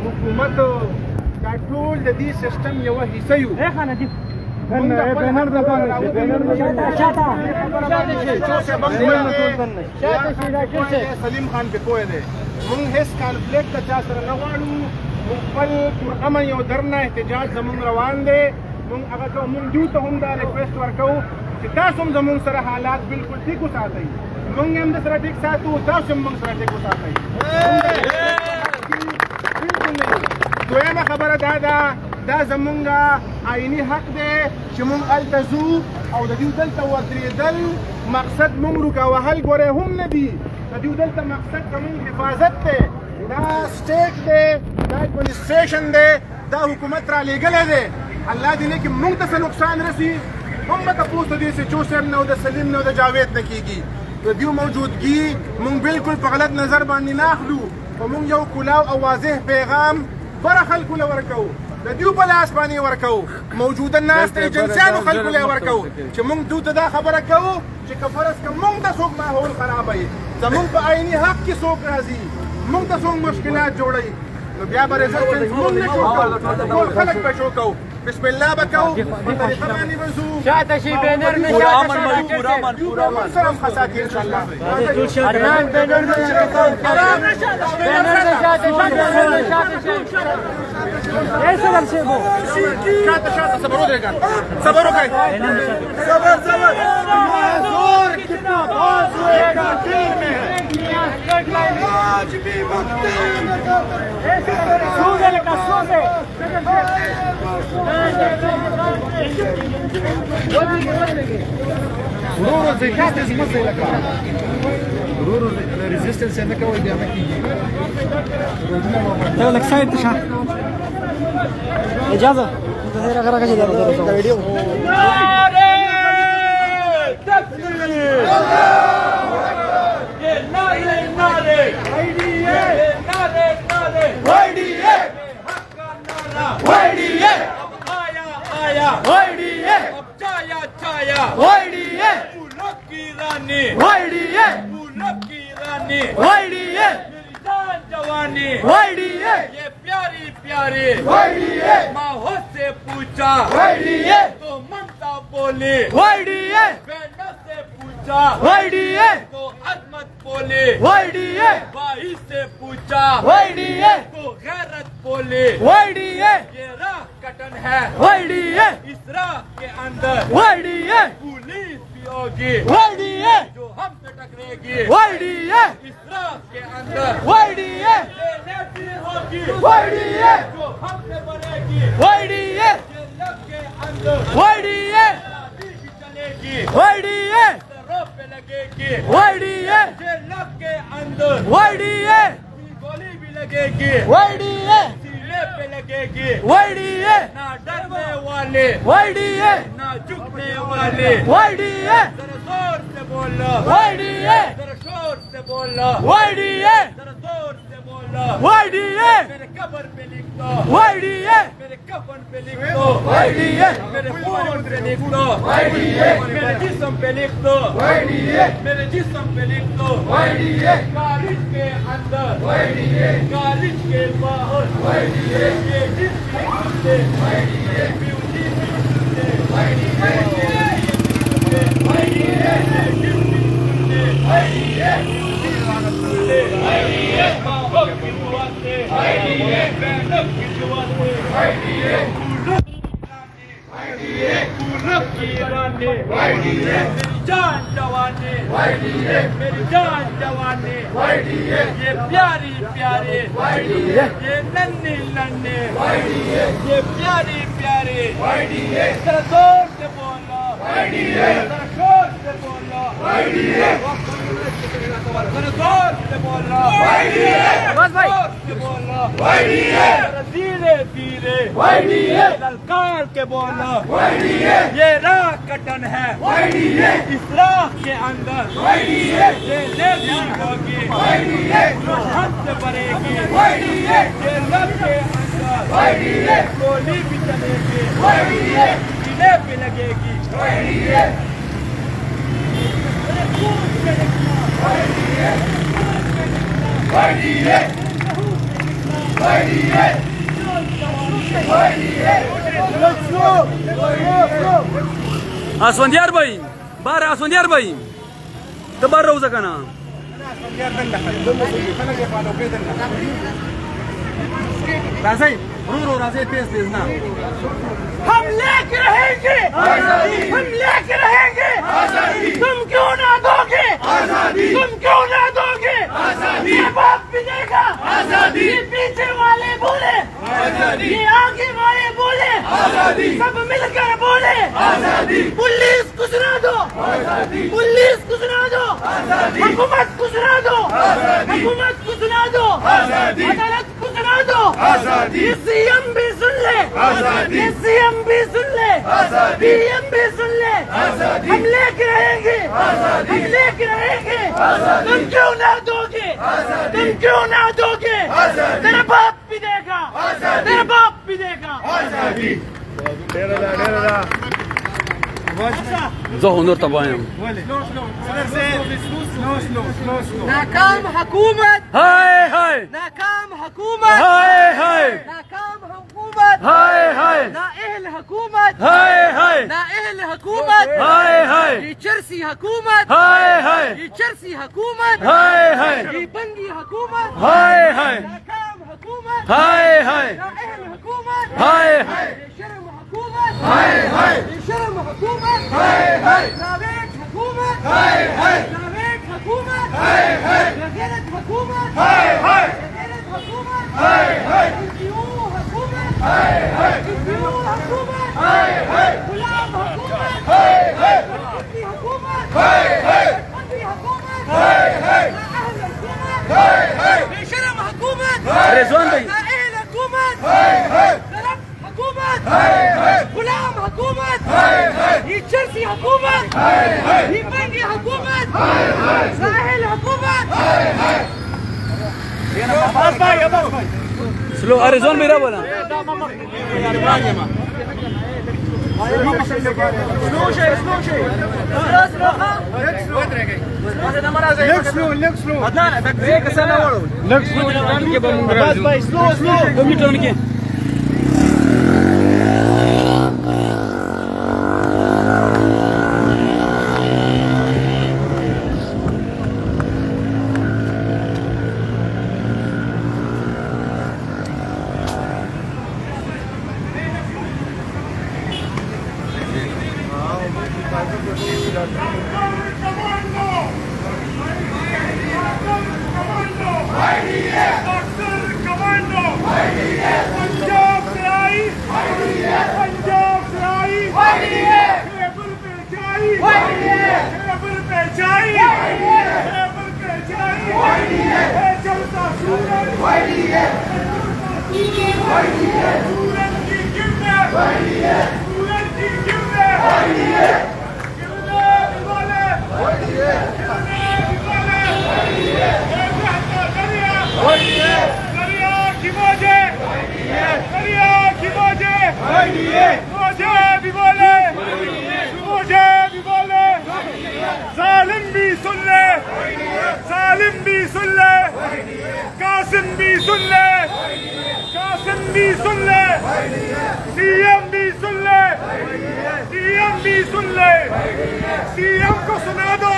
حکومت دا ټول د دې سیستم یوه حصه یو. سلیم خان پې پوه دی موږ هېڅ کانفلیکټ د چا سره نه غواړو. موږ خپل پرامن یو درنه احتجاج زموږ روان دی. موږ هغه ته موږ دوی ته هم دا ریکویسټ ورکوو چې تاسو هم زموږ سره حالات بالکل ټیک وساتئ. موږ هم در سره ټیک ساتو، تاسو هم موږ سره ټیک وساتئ. دویمه خبره دا ده دا زمونږ آئیني حق دی چې مونږ هلته ځو او د دوی دلته ودرېدل مقصد مونږ روکه وهل ګورې هم نه دي. د دوی دلته مقصد زمونږ حفاظت دی. دا سټیټ دی، دا ایڈمنسټریشن دی، دا حکومت را لېږلی دی. الله دې نه کړي مونږ ته څه نقصان رسي. هم به تپوس د دې سچو صاحب نه او د سلیم نه او د جاوید نه کېږي. د دوی موجودګي مونږ بالکل په غلط نظر باندې نه اخلو، خو مونږ یو کلاو او واضح پیغام بره خلکو له ورکوو، د دوی په لاس باندې ورکوو. موجوده ناست ایجنسیانو خلکو له ورکوو چې مونږ دوی ته دا خبره کوو چې که فرض که مونږ ته څوک ماحول خرابوي، زمونږ په عیني حق کې څوک راځي، مونږ ته څوک مشکلات جوړوي، نو بیا به رزلټنس مونږ نه شو کوو، ټول خلک به شو کوو. بسم الله به کوو، په طریقه باندې به ځو. شاته شي بینر نه شاته پورا امن سره هم خساتي انشاءالله. عدنان بینر نه شاته صبر صبر ودرېږه، صبر وکړئ، صبر زور کتنا باز ہوئےگا دل میں ہے آج بھی وقت سوزے کا سوزے ورورو زیادت مزه لکه ورورو ریزिस्टेंस نه کوي بیا نه کیږي. ته لک سایت شه اجازه ته راغره راځي دا ویډیو ناره تکبیر یہ ناره ناره ویډیو ناره ناره ویډیو حق کا نعرہ ویډیو آیا آیا ویډیو چایا چایا ویډیو پولک کی رانی ویډیو پولک کی رانی ویډیو جان جوانی ویڈیے یہ پیاری پیاری ویڈیے ماحول سے پوچھا ویڈیے تو ممتا بولی ویڈیے بہنوں سے پوچھا ویڈیے تو عظمت بولی ویڈیے بھائی سے پوچھا ویڈیے تو غیرت بولی ویڈیے یہ راہ کٹن ہے ویڈیے اس راہ کے اندر ویڈیے پولیس بھی ہوگی ویڈیے جو ہم سے ٹکرے گی ویڈیے اس راہ کے اندر ویڈیے ویڈیے جو ہم سے بڑھے گی ویڈیے جیل کے اندر ویڈیے چلے گی ویڈیے سروں پہ لگے گی ویڈیے جیل کے اندر ویڈیے گولی بھی لگے گی ویڈیے سینے پہ لگے گی ویڈیے نہ ڈرنے والے ویڈیے نہ جھکنے والے ویڈیے ذرا زور سے بولو ویڈیے ذرا شور سے بولو ویڈیے ذرا زور سے ویڈیے میرے قبر پہ لکھ دو ویڈیے میرے کفن پہ لکھ دو ویڈیے میرے خون پہ لکھ دو ویڈیے میرے جسم پہ لکھ دو ویڈیے میرے جسم پہ لکھ دو ویڈیے کالج کے اندر ویڈیے کالج کے باہر ویڈیے یہ جس کے کتے ویڈیے بیوٹی کتے ویڈیے ویڈیے ویڈیے جان جوانی میری جان جوانی یہ پیاری پیاری یہ ننھی ننھی یہ پیاری پیاری ذرا زور سے بولو ذرا شور سے بولو ذرا زور سے بولو زور سے بولو دھیرے دھیرے للکار کے بولو یہ راہ کٹن ہے اس راہ کے اندر یہ لیڈی ہوگی جو ہم سے بڑھے گی یہ لب کے اندر گولی بھی چلے گی سینے پہ لگے گی اسفندیار بای بار اسفندیار بای تبار روزه کنه राज़ी रो राज़ी तेज तेज ना हम लेके रहेंगे आजादी, हम लेके रहेंगे आजादी, तुम क्यों ना दोगे आजादी, तुम क्यों ना दोगे आजादी, ये बाप भी देगा आजादी, ये पीछे वाले बोले आजादी, ये आगे वाले बोले आजादी, सब मिलकर बोले आजादी, पुलिस को सुना दो आजादी, पुलिस को सुना दो आजादी, हुकूमत को सुना दो आजादी, हुकूमत को सुना दो आजादी, अदालत को सुना दो आजादी, ये सीएम भी सुन ले आजादी, ये सीएम भी सुन ले आजादी, पीएम भी सुन ले आजादी, हम लेके रहेंगे आजादी, हम लेके रहेंगे आजादी, तुम क्यों ना दोगे आजादी, तुम क्यों ना दोगे आजादी, तेरा बाप भी देगा आजादी, तेरा बाप भी देगा आजादी زه هنور تبایم नाकाम हुकूमत हाय हाय नाकाम हुकूमत हाय हाय नाकाम हुकूमत हाय हाय नाअहल हुकूमत हाय हाय नाअहल हुकूमत हाय हाय ये चरसी हुकूमत हाय हाय ये चरसी हुकूमत हाय हाय ये बंगी हुकूमत हाय हाय नाकाम हुकूमत हाय हाय नाअहल हुकूमत हाय हाय ये शर्म हुकूमत हाय हाय ये शर्म हुकूमत हाय हाय नावेट हुकूमत हाय हाय नावेट हुकूमत हाय हाय गैरत हुकूमत हाय हाय गैरत हुकूमत हाय हाय क्यों हुकूमत हाय हाय क्यों हुकूमत हाय हाय गुलाम हुकूमत हाय हाय अपनी हुकूमत हाय हाय अपनी हुकूमत हाय हाय अहल हुकूमत हाय हाय बेशरम हुकूमत रिजवान भाई नाअहल हुकूमत हाय हाय गलत हुकूमत हाय हाय गुलाम हुकूमत हाय हाय ये चरसी हुकूमत हाय हाय ये बंगी हुकूमत हाय हाय नाअहल हुकूमत हाय हाय अब्बास भाई स्लो रिजवान मेरा बोला स्लो شيء لك سلو لك سلو عدنان هيك سنه ورا لك سلو عباس باي سلو سلو जालिम भी सुन ले, जालिम भी सुन ले, कासिम भी सुन ले, कासिम भी सुन ले, सीएम भी सुन ले, सीएम भी सुन ले, सीएम को सुना दो,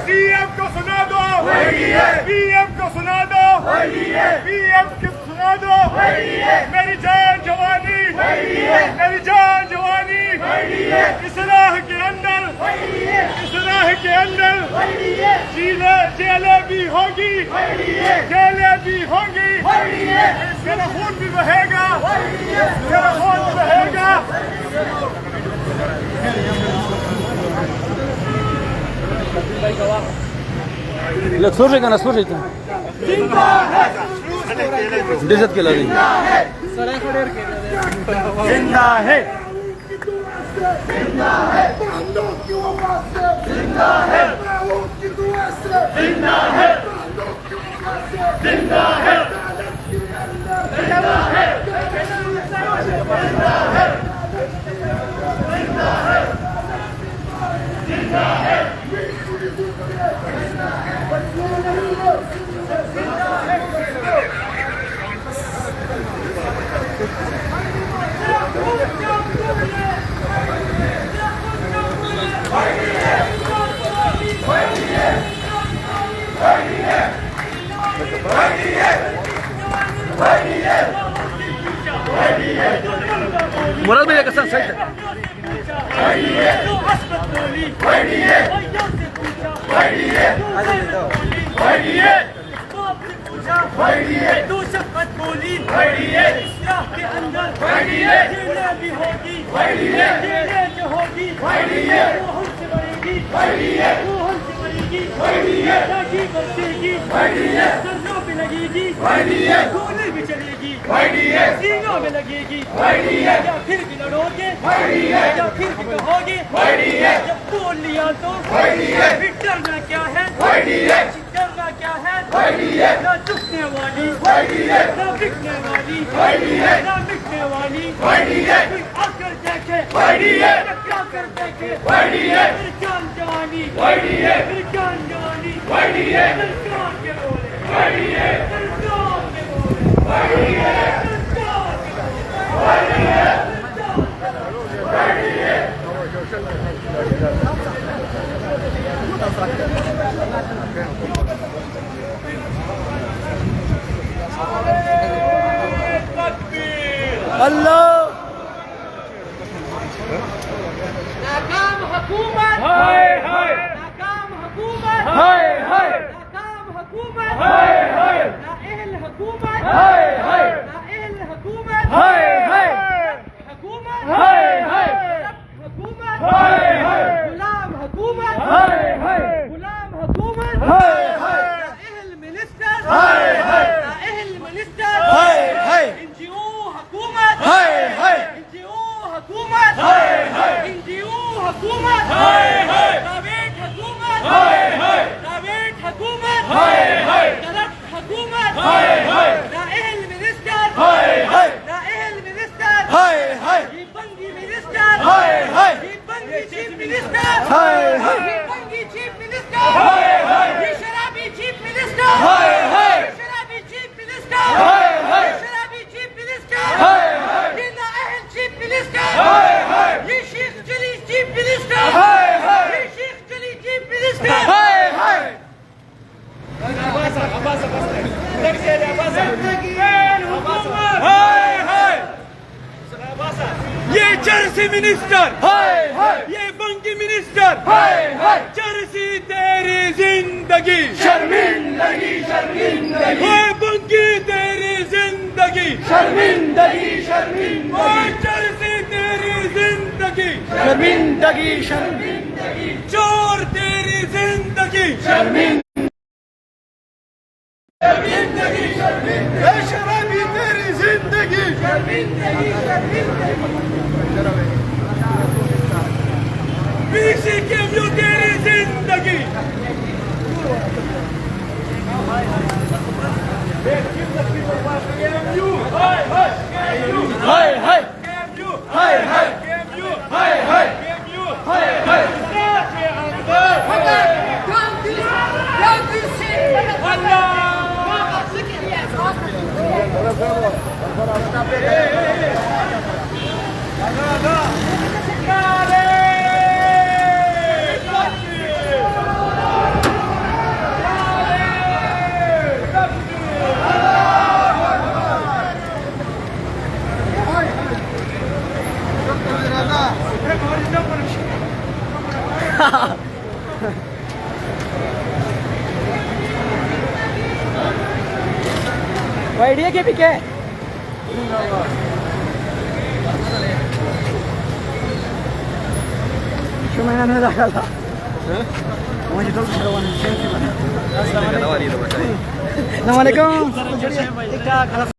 सीएम को सुना दो, पीएम को सुना दो, पीएम को सुना दो, मेरी जान जवानी, मेरी जान जवानी, इस राह के अंदर, इस राह के अंदर जेलें भी होगी, जेलें भी होंगी, मेरा खून भी बहेगा, मेरा खून भी बहेगा। لك слушай كنا слушайте دزت के लगी जिंदा है, जिंदा है बंदूक की आवाज से जिंदा है महमूद की दुआ से जिंदा है बंदूक की आवाज से जिंदा है जिंदा है जिंदा है जिंदा है जिंदा है मुराद भैया का साथ साइड दो शफकत बोली इस्लाह के अंदर जेलें भी होगी जेलें जो होगी वो हमसे बढ़ेगी वो हमसे बढ़ेगी ताकि बरसेगी सरनों पे लगेगी गोली भी चलेगी सीनों में लगेगी या फिर भी लड़ोगे या फिर भी कहोगे जब बोल लिया तो फिर डरना क्या है डरना क्या है ना झुकने वाली ना बिकने वाली ना मिटने वाली फिर आकर देखे क्या कर देखे फिर जान जवानी फिर जान जवानी फिर जान के बोले फिर जान के बोले अल्लाह नाकाम हुकूमत नाकाम हुकूमत नाकाम हुकूमत नाअहल हुकूमत नाअहल हुकूमत हुकूमत हुकूमत गुलाम हुकूमत गुलाम हुकूमत नाअहल मिनिस्टर नाअहल मिनिस्टर एनजीओ हुकूमत एनजीओ हुकूमत एनजीओ हुकूमत प्राइवेट हुकूमत प्राइवेट हुकूमत करप्ट हुकूमत नाअहल मिनिस्टर नाअहल मिनिस्टर ये बंगी मिनिस्टर ये बंगी चीफ मिनिस्टर ये बंगी चीफ मिनिस्टर ये शराबी चीफ मिनिस्टर ये शराबी चीफ मिनिस्टर ये शराबी चीफ मिनिस्टर ये नाअहल चीफ मिनिस्टर ये शेख चली चीफ मिनिस्टर ये शेख चली चीफ मिनिस्टर ये चरसी मिनिस्टर ये बंकी मिनिस्टर चरसी तेरी जिंदगी शर्मिंदगी शर्मिंदगी बंकी तेरी जिंदगी शर्मिंदगी चरसी तेरी जिंदगी शर्मिंदगी चोर तेरी जिंदगी शराबी तेरी जिंदगी पीसी के व्यू तेरी जिंदगी आइडिया के भी क्या है shumainan na dakala Assalamualaikum.